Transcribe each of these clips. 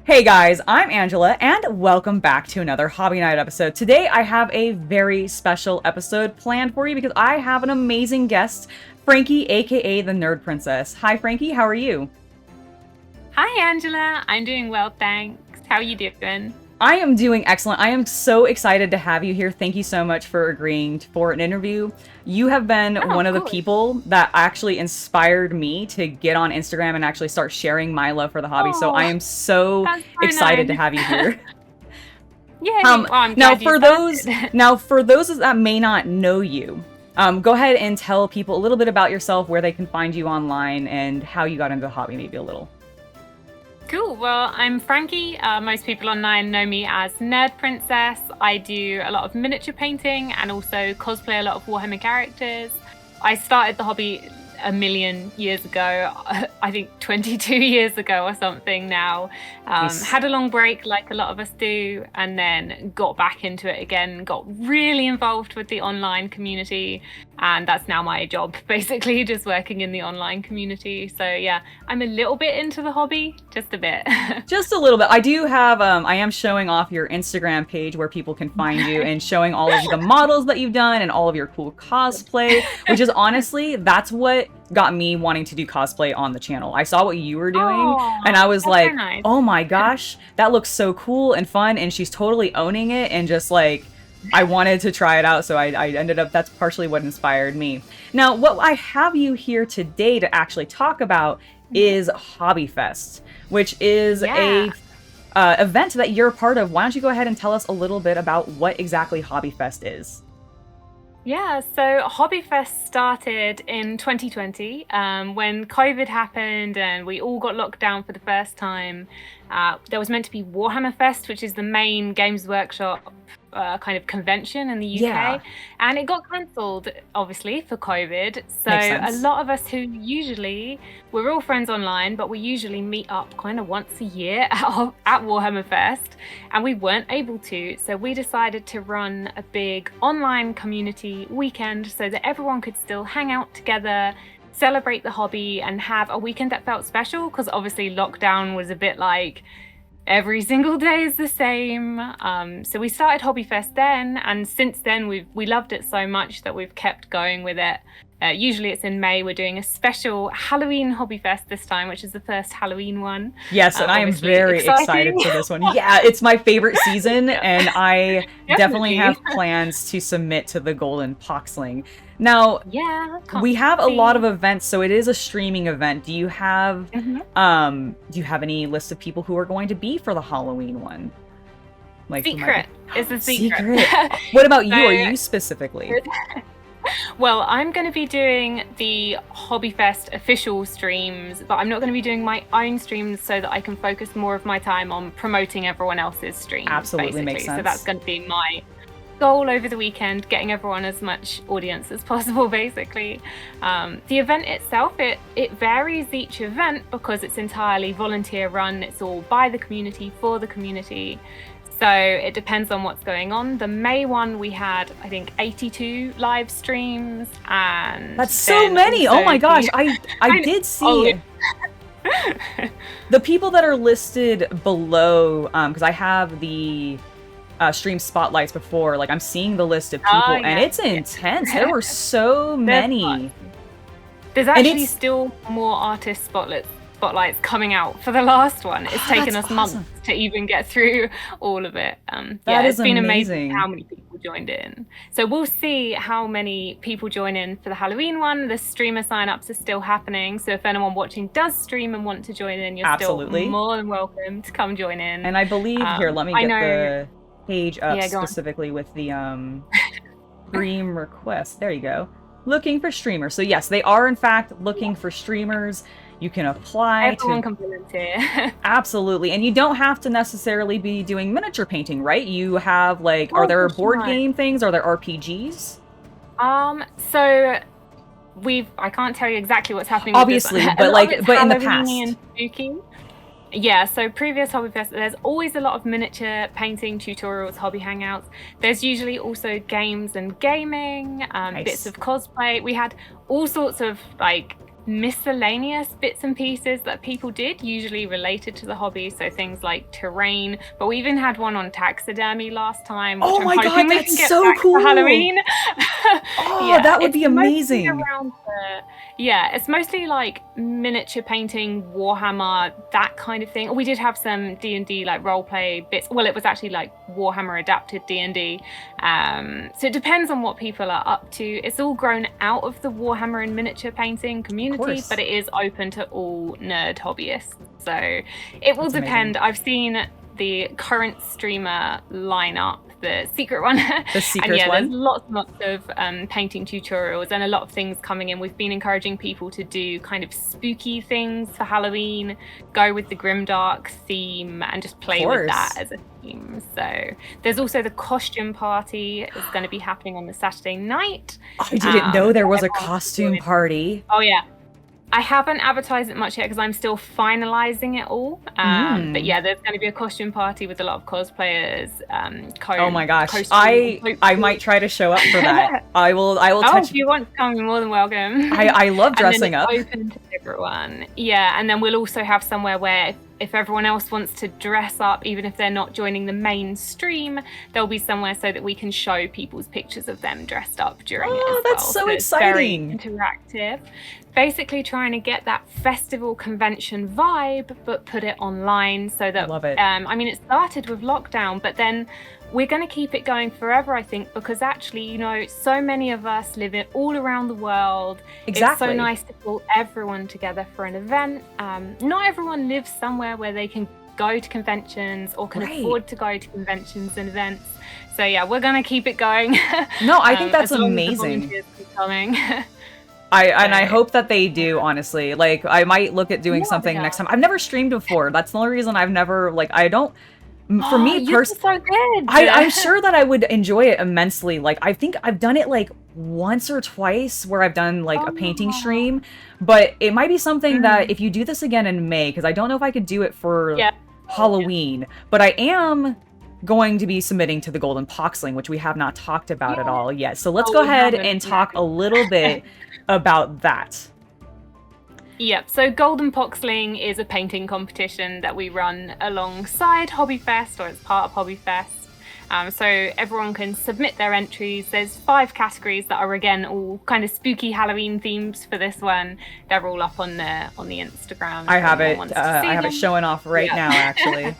Hey guys, I'm Angela, and welcome back to another Hobby Night episode. Today I have a very special episode planned for you because I have an amazing guest, Frankie, aka the Nerd Princess. Hi Frankie, how are you? Hi Angela, I'm doing well, thanks. How are you doing? I am doing excellent. I am so excited to have you here. Thank you so much for agreeing for an interview. You have been one of the people that actually inspired me to get on Instagram and actually start sharing my love for the hobby. So I am so excited to have you here. Yeah. Well, I'm glad now for those that may not know you, go ahead and tell people a little bit about yourself, where they can find you online, and how you got into the hobby, maybe a little. Cool. Well, I'm Frankie. Most people online know me as Nerd Princess. I do a lot of miniature painting and also cosplay a lot of Warhammer characters. I started the hobby a million years ago, I think 22 years ago or something now. Nice. Had a long break like a lot of us do, and then got back into it again, got really involved with the online community, and that's now my job, basically, just working in the online community. So yeah, I'm a little bit into the hobby, just a bit. Just a little bit. I do have, I am showing off your Instagram page where people can find you, and showing all of the models that you've done and all of your cool cosplay, which is honestly, that's what got me wanting to do cosplay on the channel. I saw what you were doing, and I was like, nice. Oh my gosh, that looks so cool and fun, and she's totally owning it, and just like, I wanted to try it out, so I ended up, that's partially what inspired me. Now, what I have you here today to actually talk about is Hobby Fest, which is a event that you're a part of. Why don't you go ahead and tell us a little bit about what exactly Hobby Fest is? Yeah, so Hobby Fest started in 2020 when COVID happened and we all got locked down for the first time. There was meant to be Warhammer Fest, which is the main Games Workshop kind of convention in the UK, and it got cancelled, obviously, for COVID. So a lot of us who usually, we're all friends online, but we usually meet up kind of once a year at Warhammer Fest, and we weren't able to. So we decided to run a big online community weekend so that everyone could still hang out together, celebrate the hobby, and have a weekend that felt special, because obviously lockdown was a bit like every single day is the same. So we started Hobby Fest then, and since then we loved it so much that we've kept going with it. Usually it's in May. We're doing a special Halloween Hobby Fest this time, which is the first Halloween one. Yes, and I am very excited for this one. Yeah, it's my favorite season, and I definitely have plans to submit to the Golden Poxling. Now, we have a lot of events, so it is a streaming event. Do you have any list of people who are going to be for the Halloween one? Like, secret. It's a secret. What about you? Are you specifically? Well, I'm going to be doing the Hobby Fest official streams, but I'm not going to be doing my own streams so that I can focus more of my time on promoting everyone else's streams. Absolutely, makes sense. So that's going to be my goal over the weekend, getting everyone as much audience as possible, basically. The event itself, it varies each event because it's entirely volunteer run. It's all by the community, for the community. So it depends on what's going on. The May one, we had, I think, 82 live streams, and that's so many. Oh my gosh, I did see the people that are listed below, because I have the stream spotlights before. Like, I'm seeing the list of people, and it's intense. There were so many. There's actually still more artist spotlights coming out for the last one. It's taken us months to even get through all of it. It's been amazing how many people joined in. So we'll see how many people join in for the Halloween one. The streamer sign-ups are still happening, so if anyone watching does stream and want to join in, you're still more than welcome to come join in. And I believe, here, let me get the page up specifically with the stream request. There you go. Looking for streamers. So yes, they are in fact looking for streamers. You can apply. Everyone can volunteer. Absolutely. And you don't have to necessarily be doing miniature painting, right? You have, like, are there board game things? Are there RPGs? So I can't tell you exactly what's happening obviously, with this, but in the past. And spooky. Yeah, so previous Hobby Fest, there's always a lot of miniature painting tutorials, hobby hangouts. There's usually also games and gaming, bits of cosplay. We had all sorts of, like, miscellaneous bits and pieces that people did, usually related to the hobby. So things like terrain, but we even had one on taxidermy last time, which Oh I'm my hoping God, we that's can get so back cool. for Halloween. Oh, that would it's be mostly amazing. around it's mostly like miniature painting, Warhammer, that kind of thing. We did have some D&D like role play bits. Well, it was actually like Warhammer adapted D&D. So it depends on what people are up to. It's all grown out of the Warhammer and miniature painting community, but it is open to all nerd hobbyists. So it will depend. Amazing. I've seen the current streamer lineup, the secret one. The secret and one. There's lots and lots of painting tutorials and a lot of things coming in. We've been encouraging people to do kind of spooky things for Halloween, go with the grimdark theme and just play with that as a theme. So there's also the costume party is going to be happening on the Saturday night. I didn't know there was a costume party. Oh yeah. I haven't advertised it much yet because I'm still finalizing it all. But yeah, there's going to be a costume party with a lot of cosplayers. Oh my gosh, I might try to show up for that. I will. If you want to come, you're more than welcome. I love dressing up. Open to everyone. Yeah, and then we'll also have somewhere where if everyone else wants to dress up, even if they're not joining the main stream, there'll be somewhere so that we can show people's pictures of them dressed up during it as well. That's so exciting. It's very interactive. Basically trying to get that festival convention vibe, but put it online so that, love it. I mean, it started with lockdown, but then we're going to keep it going forever, I think, because actually, you know, so many of us live all around the world. Exactly. It's so nice to pull everyone together for an event. Not everyone lives somewhere where they can go to conventions or can afford to go to conventions and events. So yeah, we're going to keep it going. No, I think that's amazing. I hope that they do, honestly. Like, I might look at doing something next time. I've never streamed before. That's the only reason I've never, like, I don't... For me personally, so good. I'm sure that I would enjoy it immensely. Like, I think I've done it like once or twice where I've done like a painting stream, but it might be something that if you do this again in May, because I don't know if I could do it for Halloween, but I am going to be submitting to the Golden Poxling, which we have not talked about at all yet. So let's go ahead and talk a little bit about that. Yep, so Golden Poxling is a painting competition that we run alongside Hobbyfest, or it's part of Hobbyfest. So everyone can submit their entries. There's 5 categories that are, again, all kind of spooky Halloween themes for this one. They're all up on the Instagram. I have it. I have it showing off right now, actually.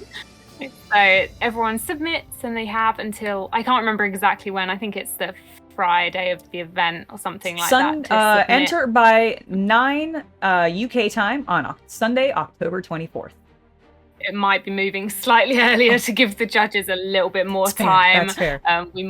So everyone submits, and they have until, I can't remember exactly when, I think it's the Friday of the event or something like that. Enter by 9 UK time on Sunday, October 24th. It might be moving slightly earlier to give the judges a little bit more time. That's fair. We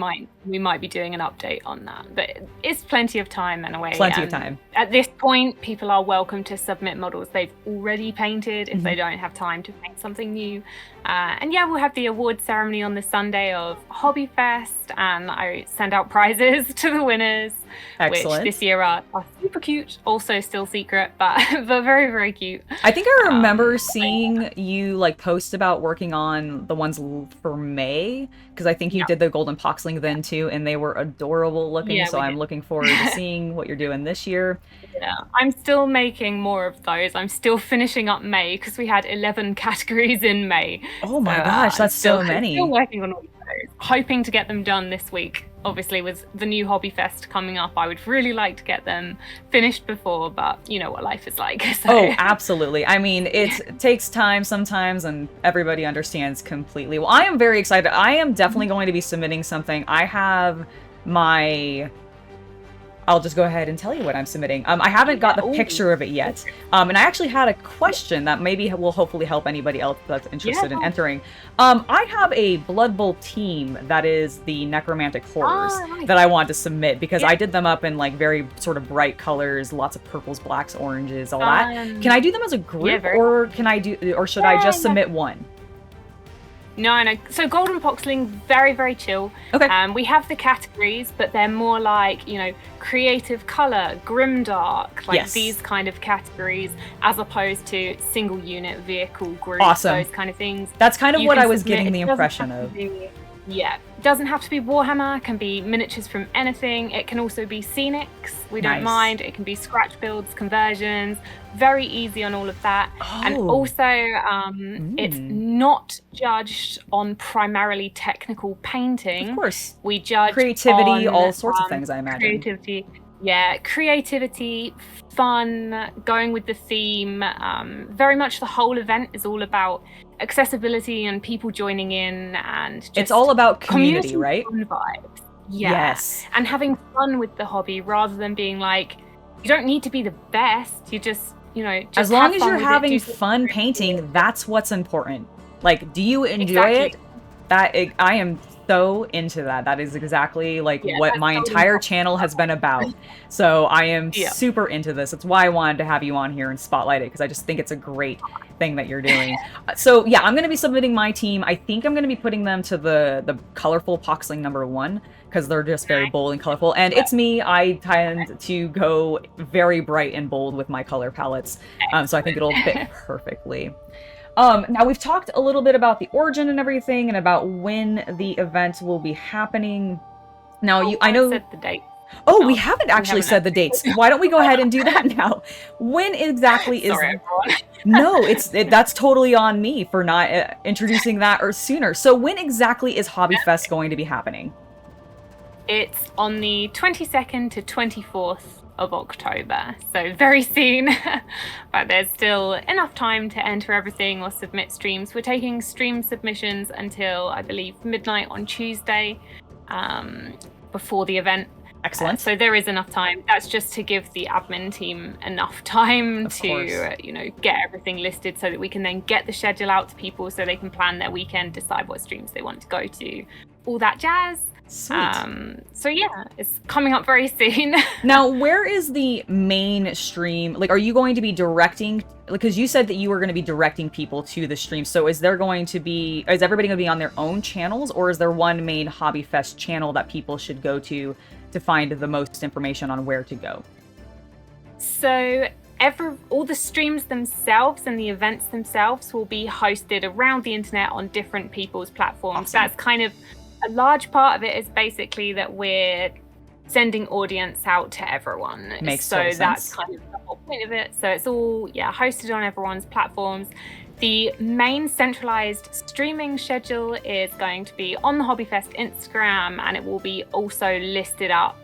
might be doing an update on that, but it's plenty of time anyway. Plenty of time. At this point, people are welcome to submit models they've already painted if they don't have time to paint something new. And yeah, we'll have the award ceremony on the Sunday of Hobbyfest, and I send out prizes to the winners. Excellent. Which this year are super cute, also still secret, but very, very cute. I think I remember seeing you like post about working on the ones for May, because I think you did the Golden Poxling then too, and they were adorable looking, so I'm looking forward to seeing what you're doing this year. Yeah, I'm still making more of those. I'm still finishing up May, because we had 11 categories in May. Oh my gosh, that's so many. Still working on all of those. Hoping to get them done this week. Obviously, with the new Hobbyfest coming up, I would really like to get them finished before, but you know what life is like. So. Oh, absolutely. I mean, it takes time sometimes, and everybody understands completely. Well, I am very excited. I am definitely going to be submitting something. I have my... I'll just go ahead and tell you what I'm submitting. I haven't got the picture of it yet. And I actually had a question that maybe will hopefully help anybody else that's interested in entering. I have a Blood Bowl team that is the Necromantic Horrors that I want to submit, because I did them up in like very sort of bright colors, lots of purples, blacks, oranges, all that. Can I do them as a group, or can I do, or should I just submit one? No. So Golden Poxling, very, very chill. Okay. We have the categories, but they're more like, you know, creative color, grimdark, like these kind of categories, as opposed to single unit vehicle group, those kind of things. That's kind of what I was getting the impression of. Yeah, doesn't have to be Warhammer, it can be miniatures from anything. It can also be scenics, we don't Nice. mind. It can be scratch builds, conversions, very easy on all of that. And Oh. also, it's not judged on primarily technical painting. Of course. We judge Creativity, on, all sorts of things, I imagine. Creativity. Yeah, creativity, fun, going with the theme. Very much the whole event is all about accessibility and people joining in, and just it's all about community, right? fun vibes. Yeah. Yes. And having fun with the hobby rather than being like, you don't need to be the best. You just, just as long have as fun you're with it, having do something fun really painting, cool. that's what's important. Like, do you enjoy Exactly. it? I am so into that. That is exactly like Yeah, what that's my totally entire not- channel has been about. So I am Yeah. super into this. It's why I wanted to have you on here and spotlight it, because I just think it's a great thing that you're doing. So yeah, I'm going to be submitting my team. I think I'm going to be putting them to the colorful Poxling #1, because they're just very bold and colorful. And it's me. I tend to go very bright and bold with my color palettes. So I think it'll fit perfectly. Now we've talked a little bit about the origin and everything, and about when the event will be happening. Now I know. Said the date. Oh, we haven't actually said the dates. Why don't we go ahead and do that now? When exactly is? Sorry, everyone. No, that's totally on me for not introducing that or sooner. So when exactly is HobbyFest going to be happening? It's on the 22nd to 24th of October, so very soon. But there's still enough time to enter everything or submit streams. We're taking stream submissions until, I believe, midnight on Tuesday, before the event. Excellent. So there is enough time. That's just to give the admin team enough time to, get everything listed, so that we can then get the schedule out to people so they can plan their weekend, decide what streams they want to go to, all that jazz. Sweet. So yeah, it's coming up very soon. Now, where is the main stream? Like, are you going to be directing? Because you said that you were going to be directing people to the stream. So is everybody going to be on their own channels, or is there one main HobbyFest channel that people should go to find the most information on where to go? So all the streams themselves and the events themselves will be hosted around the internet on different people's platforms. Awesome. That's kind of a large part of it, is basically that we're sending audience out to everyone. Makes total So that's sense. kind of the whole point of it. So it's all hosted on everyone's platforms. The main centralized streaming schedule is going to be on the HobbyFest Instagram, and it will be also listed up.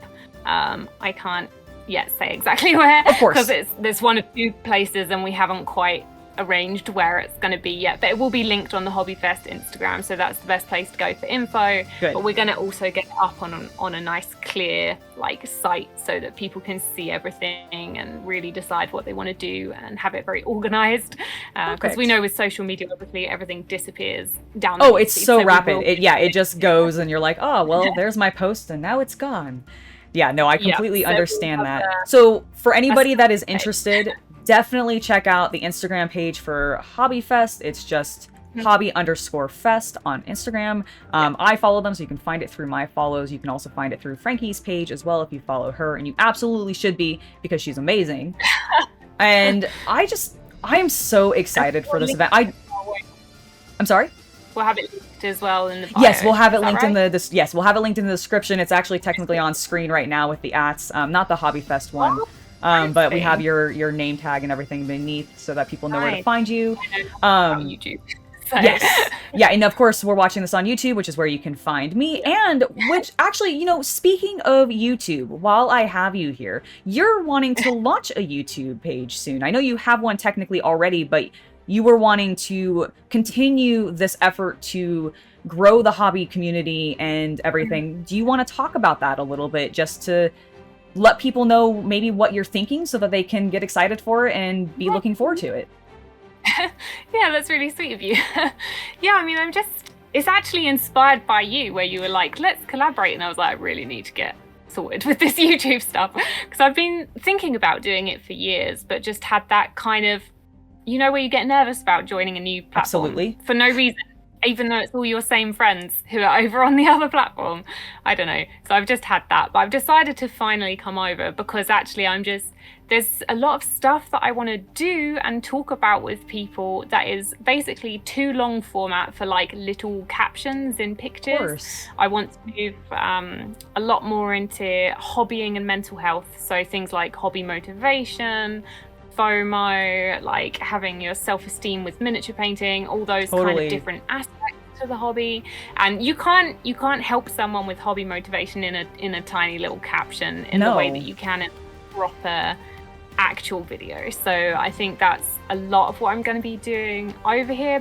I can't yet say exactly where, Of course, because there's one or two places and we haven't quite arranged where it's going to be yet, but it will be linked on the HobbyFest Instagram, so that's the best place to go for info. Good. But we're going to also get it up on a nice clear site, so that people can see everything and really decide what they want to do and have it very organized, because we know with social media, obviously everything disappears down the it's feed, so we rapid. will- It just goes, and you're like, oh well, there's my post and now it's gone. Yeah, no, I completely so understand we have that. So for anybody that is interested, definitely check out the Instagram page for HobbyFest. It's just hobby_fest on Instagram. I follow them, so you can find it through my follows. You can also find it through Frankie's page as well if you follow her, and you absolutely should be, because she's amazing. And I am so excited for this event. I'm sorry? We'll have it linked as well in the bio. Yes, we'll have it linked right? we'll have it linked in the description. It's actually technically on screen right now with the ats, not the HobbyFest one. But we have your name tag and everything beneath, so that people know where to find you. YouTube. So. Yes. Yeah, and of course we're watching this on YouTube, which is where you can find me. And which actually, speaking of YouTube, while I have you here, you're wanting to launch a YouTube page soon. I know you have one technically already, but you were wanting to continue this effort to grow the hobby community and everything. Do you want to talk about that a little bit, just to let people know maybe what you're thinking, so that they can get excited for it and be looking forward to it? Yeah, that's really sweet of you. Yeah, I mean, it's actually inspired by you, where you were like, let's collaborate. And I was like, I really need to get sorted with this YouTube stuff, because I've been thinking about doing it for years, but just had that kind of, where you get nervous about joining a new platform. Absolutely. For no reason, even though it's all your same friends who are over on the other platform. I don't know. So I've just had that, but I've decided to finally come over, because actually there's there's a lot of stuff that I want to do and talk about with people that is basically too long format for like little captions in pictures. Of course. I want to move a lot more into hobbying and mental health. So things like hobby motivation, FOMO, like having your self-esteem with miniature painting, all those kind of different aspects to the hobby. And you can't help someone with hobby motivation in a tiny little caption in the way that you can in proper actual video. So I think that's a lot of what I'm going to be doing over here.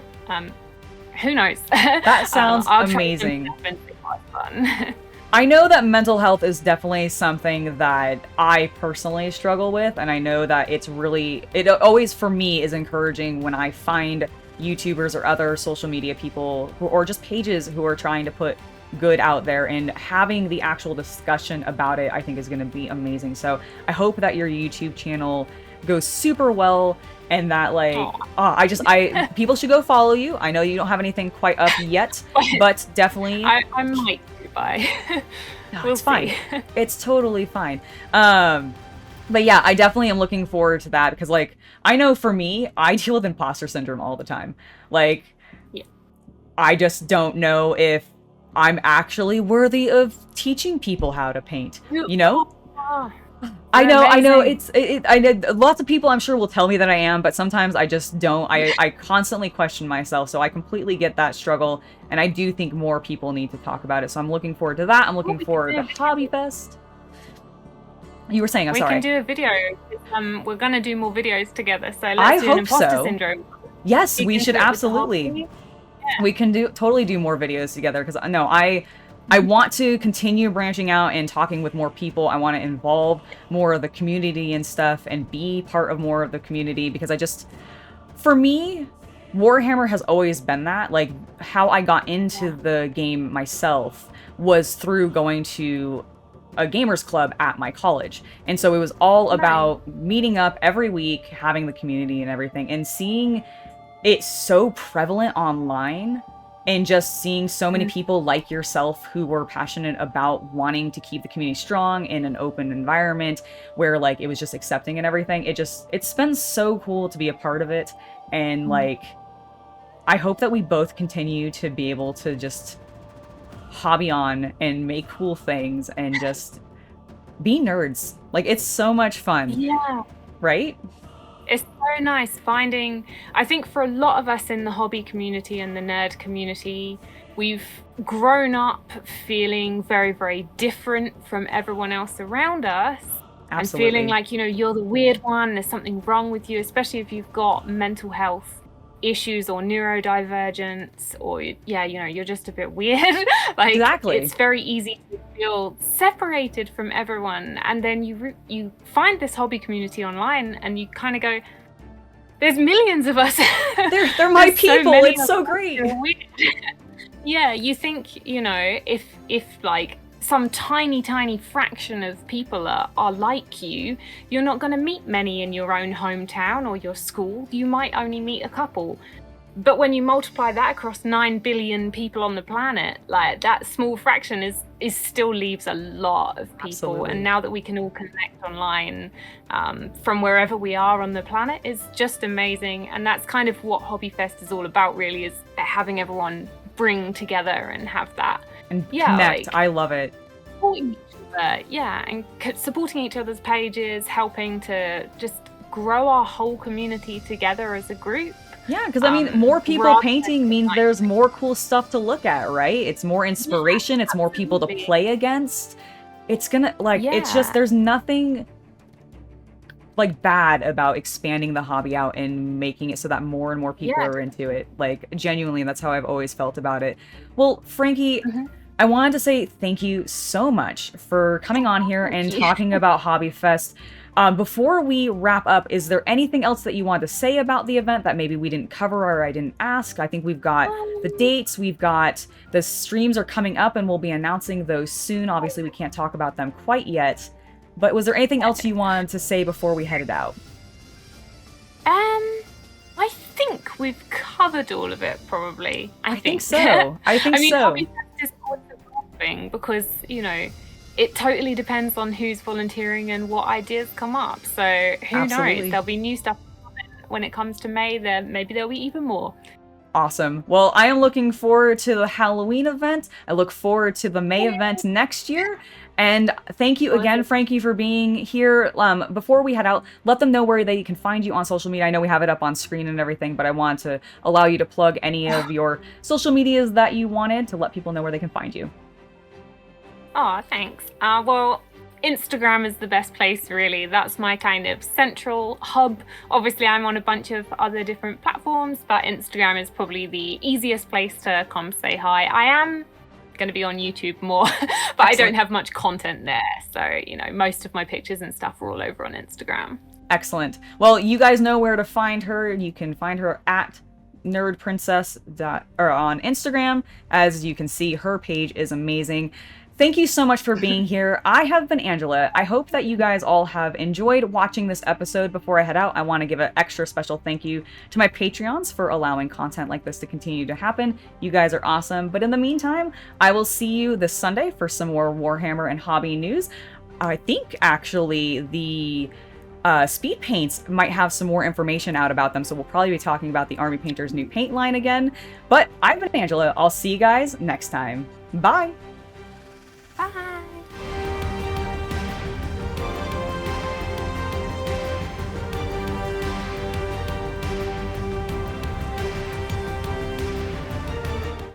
Who knows? That sounds amazing. Fun. I know that mental health is definitely something that I personally struggle with, and I know that it always for me is encouraging when I find YouTubers or other social media people or just pages who are trying to put good out there, and having the actual discussion about it I think is going to be amazing. So I hope that your YouTube channel goes super well, and that people should go follow you. I know you don't have anything quite up yet, but definitely I might do by. No, we'll it's fine. It's totally fine. But yeah, I definitely am looking forward to that, because like I know for me, I deal with imposter syndrome all the time. Like I just don't know if I'm actually worthy of teaching people how to paint, you know? I know. I know lots of people I'm sure will tell me that I am, but sometimes I just don't. I constantly question myself, so I completely get that struggle, and I do think more people need to talk about it. So I'm looking forward to that. I'm looking forward to Hobby Fest. You were saying, I'm sorry. We can do a video. We're gonna do more videos together, so let's do an imposter syndrome. Yes, we should absolutely. We can totally do more videos together, because no, I want to continue branching out and talking with more people. I want to involve more of the community and stuff and be part of more of the community, because for me, Warhammer has always been that. Like, how I got into the game myself was through going to a gamers club at my college. And so it was all about meeting up every week, having the community and everything, and seeing it's so prevalent online, and just seeing so many people like yourself who were passionate about wanting to keep the community strong in an open environment where like it was just accepting and everything. It's been so cool to be a part of it. And like, I hope that we both continue to be able to just hobby on and make cool things and just be nerds. Like, it's so much fun. Yeah. Right? It's so nice finding, I think for a lot of us in the hobby community and the nerd community, we've grown up feeling very, very different from everyone else around us. Absolutely. And feeling like, you're the weird one, there's something wrong with you, especially if you've got mental health issues or neurodivergence, or you're just a bit weird. Like, exactly. It's very easy to feel separated from everyone, and then you find this hobby community online and you kind of go, there's millions of us. They're my people. It's so great. Yeah, you think, if like some tiny fraction of people are like you, you're not going to meet many in your own hometown or your school. You might only meet a couple. But when you multiply that across 9 billion people on the planet, like, that small fraction is still leaves a lot of people. Absolutely. And now that we can all connect online from wherever we are on the planet is just amazing. And that's kind of what Hobby Fest is all about, really, is having everyone bring together and have that. And connect. Like, I love it. Supporting each other, and supporting each other's pages, helping to just grow our whole community together as a group. Yeah, because I mean, more people painting means there's more cool stuff to look at, right? It's more inspiration. It's more people to play against. It's gonna, it's just, there's nothing like bad about expanding the hobby out and making it so that more and more people are into it. Like, genuinely, that's how I've always felt about it. Well, Frankie, I wanted to say thank you so much for coming on here and talking about Hobby Fest. Before we wrap up, is there anything else that you want to say about the event that maybe we didn't cover or I didn't ask? I think we've got the dates, we've got the streams are coming up, and we'll be announcing those soon. Obviously, we can't talk about them quite yet. But was there anything else you wanted to say before we headed out? I think we've covered all of it, probably. I think so. I think so. Hobby Fest is always a good thing because, it totally depends on who's volunteering and what ideas come up. So who Absolutely. knows? There'll be new stuff when it comes to May. Maybe there'll be even more. Awesome. Well, I am looking forward to the Halloween event. I look forward to the May event next year. And thank you again, Frankie, for being here. Before we head out, let them know where they can find you on social media. I know we have it up on screen and everything, but I want to allow you to plug any of your social medias that you wanted to let people know where they can find you. Oh, thanks. Well, Instagram is the best place, really. That's my kind of central hub. Obviously, I'm on a bunch of other different platforms, but Instagram is probably the easiest place to come say hi. I am going to be on YouTube more, but Excellent. I don't have much content there. So, most of my pictures and stuff are all over on Instagram. Excellent. Well, you guys know where to find her. You can find her at nerdprincess on Instagram. As you can see, her page is amazing. Thank you so much for being here. I have been Angela. I hope that you guys all have enjoyed watching this episode. Before I head out, I want to give an extra special thank you to my Patreons for allowing content like this to continue to happen. You guys are awesome. But in the meantime, I will see you this Sunday for some more Warhammer and hobby news. I think, actually, the speed paints might have some more information out about them, so we'll probably be talking about the Army Painter's new paint line again. But I've been Angela. I'll see you guys next time. Bye! Bye.